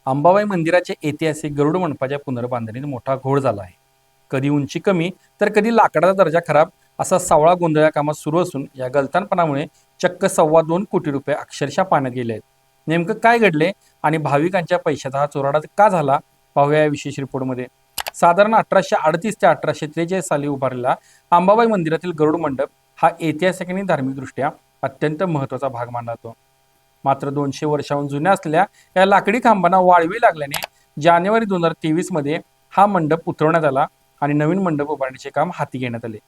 अंबाबाई मंदिराचे ऐतिहासिक गरुड मंडपाच्या पुनर्बांधणीत मोठा घोळ झाला आहे. कधी उंची कमी तर कधी लाकडाचा दर्जा खराब असा सावळा गोंधळ या कामात सुरू असून या गलतानपणामुळे चक्क 2.25 कोटी रुपये अक्षरशः पाण्यात गेले आहेत. नेमकं काय घडले आणि भाविकांच्या पैशाचा हा चोराडा का झाला पाहूया या विशेष रिपोर्टमध्ये. साधारण 1838 ते 1843 साली उभारलेला अंबाबाई मंदिरातील गरुड मंडप हा ऐतिहासिक आणि धार्मिकदृष्ट्या अत्यंत महत्त्वाचा भाग मानला जातो. मात्र 200 वर्षांहून जुन्या असलेल्या या लाकडी खांबांना वाळवी लागल्याने जानेवारी 2023 मध्ये हा मंडप उतरवण्यात आला आणि नवीन मंडप उभारण्याचे काम हाती घेण्यात आले.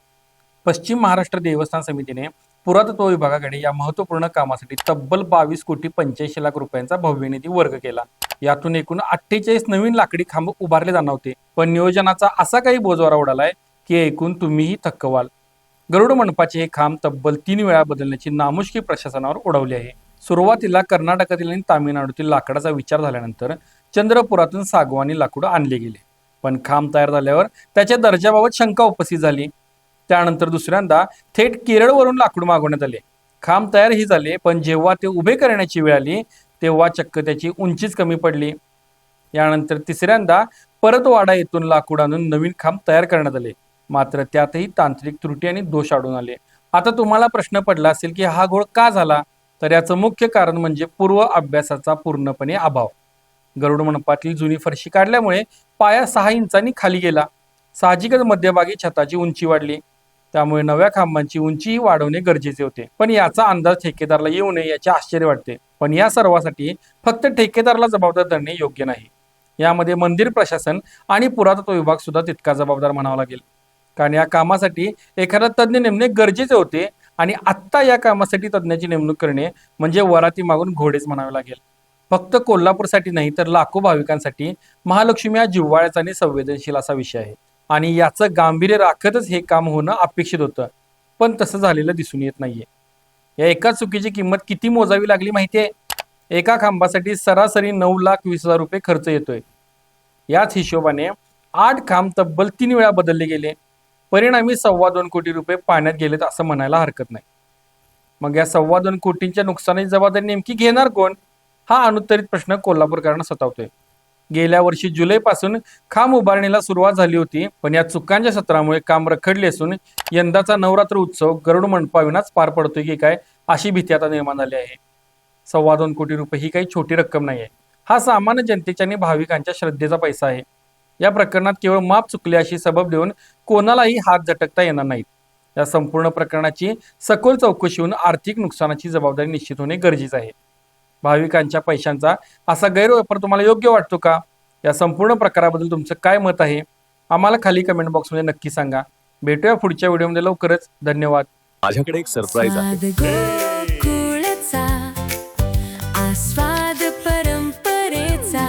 पश्चिम महाराष्ट्र देवस्थान समितीने पुरातत्व विभागाकडे या महत्त्वपूर्ण कामासाठी तब्बल 22,85,00,000 रुपयांचा भव्य निधी वर्ग केला. यातून एकूण 48 नवीन लाकडी खांब उभारले जाणार होते, पण नियोजनाचा असा काही बोजवारा उडालाय की ऐकून तुम्हीही थक्क व्हाल. गरुड मंडपाचे हे खांब तब्बल 3 वेळा बदलण्याची नामुष्की प्रशासनावर उडवली आहे. सुरुवातीला कर्नाटकातील आणि तामिळनाडूतील लाकडाचा विचार झाल्यानंतर चंद्रपुरातून सागवानी लाकूड आणले गेले, पण खांब तयार झाल्यावर त्याच्या दर्जाबाबत शंका उपस्थित झाली. त्यानंतर दुसऱ्यांदा थेट केरळवरून लाकूड मागवण्यात आले. खांब तयारही झाले, पण जेव्हा ते उभे करण्याची वेळ आली तेव्हा चक्क त्याची उंचीच कमी पडली. यानंतर तिसऱ्यांदा परत वाडा येथून लाकूड आणून नवीन खांब तयार करण्यात आले, मात्र त्यातही तांत्रिक त्रुटी आणि दोष आढळून आले. आता तुम्हाला प्रश्न पडला असेल की हा घोळ का झाला, तर याचं मुख्य कारण म्हणजे पूर्व अभ्यासाचा पूर्णपणे अभाव. गरुड मंडपातील जुनी फरशी काढल्यामुळे पाया 6 इंचांनी खाली गेला. साहजिकच मध्यभागी छताची उंची वाढली, त्यामुळे नव्या खांबांची उंचीही वाढवणे गरजेचे होते. पण याचा अंदाज ठेकेदाराला येऊ नये याचे आश्चर्य वाटते. पण या सर्वासाठी फक्त ठेकेदाराला जबाबदार धरणे योग्य नाही. यामध्ये मंदिर प्रशासन आणि पुरातत्व विभाग सुद्धा तितका जबाबदार म्हणावा लागेल, कारण या कामासाठी एखादा तज्ज्ञ नेमणे गरजेचे होते आणि आत्ता या कामासाठी तज्ज्ञाची नेमणूक करणे म्हणजे वराती मागून घोडेच म्हणावे लागेल. फक्त कोल्हापूरसाठी नाही तर लाखो भाविकांसाठी महालक्ष्मी हा जिव्हाळ्याचा आणि संवेदनशील असा विषय आहे आणि याचं गांभीर्य राखतच हे काम होणं अपेक्षित होतं, पण तसं झालेलं दिसून येत नाहीये. या एका चुकीची किंमत किती मोजावी लागली माहितीये? एका खांबासाठी सरासरी 9,20,000 रुपये खर्च येतोय. याच हिशोबाने 8 खांब तब्बल 3 वेळा बदलले गेले. परिणामी 2.25 कोटी रुपये पाण्यात गेलेत असं म्हणायला हरकत नाही. मग या 2.25 कोटींच्या नुकसानाची जबाबदारी नेमकी घेणार कोण, हा अनुत्तरित प्रश्न कोल्हापूरकरांना सतावतोय. गेल्या वर्षी जुलैपासून खांब उभारणीला सुरुवात झाली होती, पण या चुकांच्या सत्रामुळे काम रखडले असून यंदाचा नवरात्र उत्सव गरुड मंडपाविनाच पार पडतोय की काय अशी भीती आता निर्माण झाली आहे. 2.25 कोटी रुपये ही काही छोटी रक्कम नाही आहे. हा सामान्य जनतेच्या आणि भाविकांच्या श्रद्धेचा पैसा आहे. या प्रकरणात केवळ माप चुकले अशी सबब देऊन कोणालाही हात झटकता येणार नाहीत. या संपूर्ण प्रकरणाची सखोल चौकशी होऊन आर्थिक नुकसानाची जबाबदारी निश्चित होणे गरजेचे आहे. भाविकांच्या पैशांचा असा गैरवापर तुम्हाला योग्य वाटतो का? या संपूर्ण प्रकाराबद्दल तुमचं काय मत आहे आम्हाला खाली कमेंट बॉक्समध्ये नक्की सांगा. भेटूया पुढच्या व्हिडिओमध्ये लवकरच. धन्यवाद. माझ्याकडे एक सरप्राईज आहे. गोकुळचा आस्वाद परंपरेचा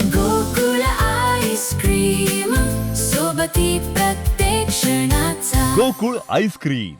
गोकुळ आईस्क्रीम सोबती प्रत्येक क्षणाचा गोकुळ आईस्क्रीम.